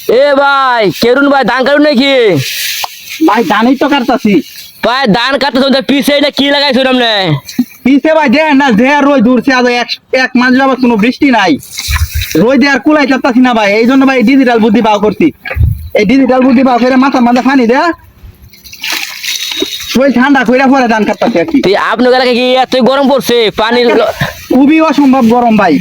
এ ভাই কেরুন ভাই ধান কাটুন নাকি? ভাই ধানই তো কাটতাছি। ভাই ধান কাটতে পিছে এটা কি লাগাইছো আপনি? পিছে ভাই দেন না, যে রোদ দূরছে আজ এক মাস যাবত কোনো বৃষ্টি নাই, রোদ আর কুলাই কাটতাছি না ভাই। এই জন্য ভাই ডিজিটাল বুদ্ধি পাও করছি। এই ডিজিটাল বুদ্ধি পাও করে মাথার মাথা পানি দেয়া শরীর ঠান্ডা কইরা পরে ধান কাটতাছি আর কি। আপনার এলাকায় কি এত গরম পড়ছে পানি? খুবই অসম্ভব গরম ভাই।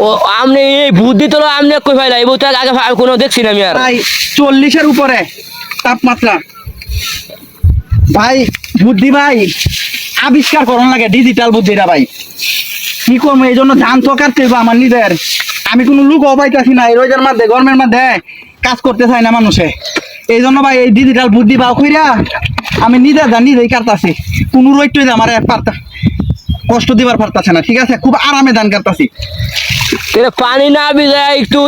ও আপনি এই বুদ্ধি তো আপনি কই ভাই এই বুদ্ধি আগে কোনো দেখছি না আমি আর। ভাই 40-এর উপরে তাপমাত্রা। ভাই বুদ্ধি ভাই আবিষ্কার করন লাগে, ডিজিটাল বুদ্ধিটা ভাই কি করবো। এই জন্য ধান তো কাটতে হইবো আমার নিজের। আমি কোনো লুকও পাইতাছি না, এই রোজের মধ্যে গরমের মধ্যে কাজ করতে চাই না মানুষে। এই জন্য ভাই এই ডিজিটাল বুদ্ধি পাও কইরা আমি নিজেই কাটতাছি। কোনো রোদ টইতে আমার কষ্ট দিবার পারতাছে না, ঠিক আছে? খুব আরামে ধান কাটতাছি। পানি না ভিজায় একটু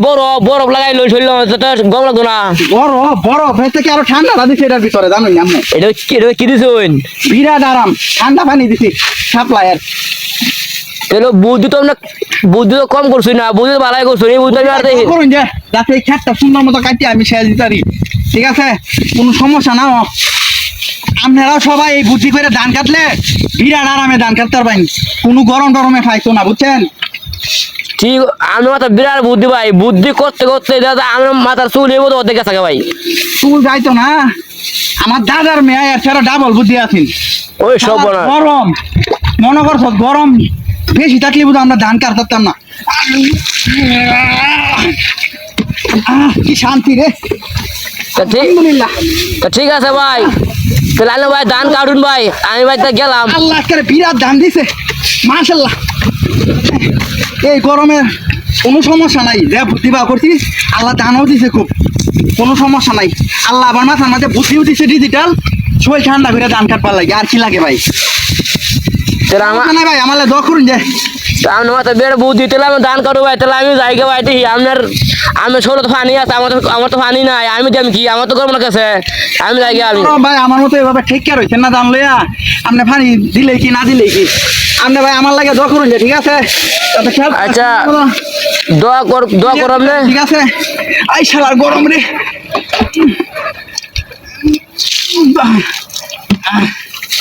বরফ বরফ লাগাই লই শরীর গরম লাগতো না? বরফ এর থেকে আরো ঠান্ডা দিছে এটার ভিতরে, জানোই আপনি। এটা কি দিছেন? বিরাট আরাম, ঠান্ডা পানি দিছি সাপ্লাইয়ের। তাহলে বুদ্ধি তো আপনার বুদ্ধি তো কম করছি না, বুদ্ধি তো ভালাই করছি। এই বুদ্ধি আমি আর দেখি করুন যে যাতে এই ক্ষেতটা সুন্দর মতো কাটিয়ে আমি শেষ দিতে পারি, ঠিক আছে? কোনো সমস্যা না। আপনারাও সবাই এই বুদ্ধি করে ধান কাটলে বিরাট আরামে ধান কাটতে পারবেন, কোনো গরম টরমে খাইতো না, বুঝছেন? ঠিক। আমি মাথা বিরাট বুদ্ধি ভাই, বুদ্ধি করতে করতে দাদা আমার মাথার চুল এবার অর্ধেক গেছে ভাই। চুল যাইতো না, আমার দাদার মেয়ে আর সেটা ডাবল বুদ্ধি আছেন। ওই সব গরম মনে করছ, গরম বেশি থাকলে বুঝো আমরা ধান কাটতাম না। কি শান্তি রে। আলহামদুলিল্লাহ। ঠিক আছে ভাই, তাহলে আলো ভাই ধান কাটুন ভাই, আমি ভাই তা গেলাম। আল্লাহ করে বিরাট ধান দিছে মাশাআল্লাহ। এই গরমে কোনো সমস্যা নাই, যে বুদ্ধি বা করছি আল্লাহ ধানও দিছে, খুব কোনো সমস্যা নাই। আল্লাহ আবার মাথার মাঝে বুদ্ধিও দিছে ডিজিটাল, শরীর ঠান্ডা করে ধান কাটবার লাগে। আর কি লাগে ভাই? তাহলে আমার ভাই আমার দোয়া করুন যে আমার মাথা বেড়ে বুদ্ধি, তাহলে আমি ধান কাটু ভাই। তাহলে আমি যাই গে ভাই, দেখি আপনার আমি ছোট তো পানি আছে, আমার তো পানি নাই, আমি দেম কি? আমার তো গরম কাছে, আমি যাই গে। আমি ভাই আমার মতো এভাবে ঠিক কে রয়েছেন না ধান লইয়া, আপনি পানি দিলে কি না দিলে কি? আপনি ভাই আমার লাগে দোয়া করুন যে, ঠিক আছে? আচ্ছা দোয়া কর আপনি, ঠিক আছে? আই শালার গরম রে।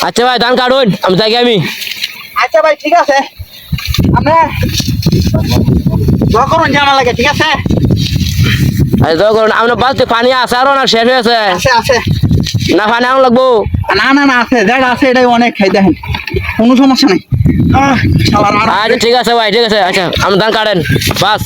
আচ্ছা ভাই ধান কাটুন, আমি যাই গে। আমি আচ্ছা ভাই ঠিক আছে, আপনি দোয়া করুন যে আমার লাগে, ঠিক আছে? আচ্ছা দোয়া করুন। আপনার বাড়িতে পানি আছে আরো না শেষ হয়েছে? আছে আছে। না পানি আরো লাগবো? না না না, আছে, যেটা আছে এটাই অনেক, খাই দেখেন, কোনো সমস্যা নেই। আচ্ছা ঠিক আছে ভাই, ঠিক আছে। আচ্ছা আপনি ধান কাটেন বাস।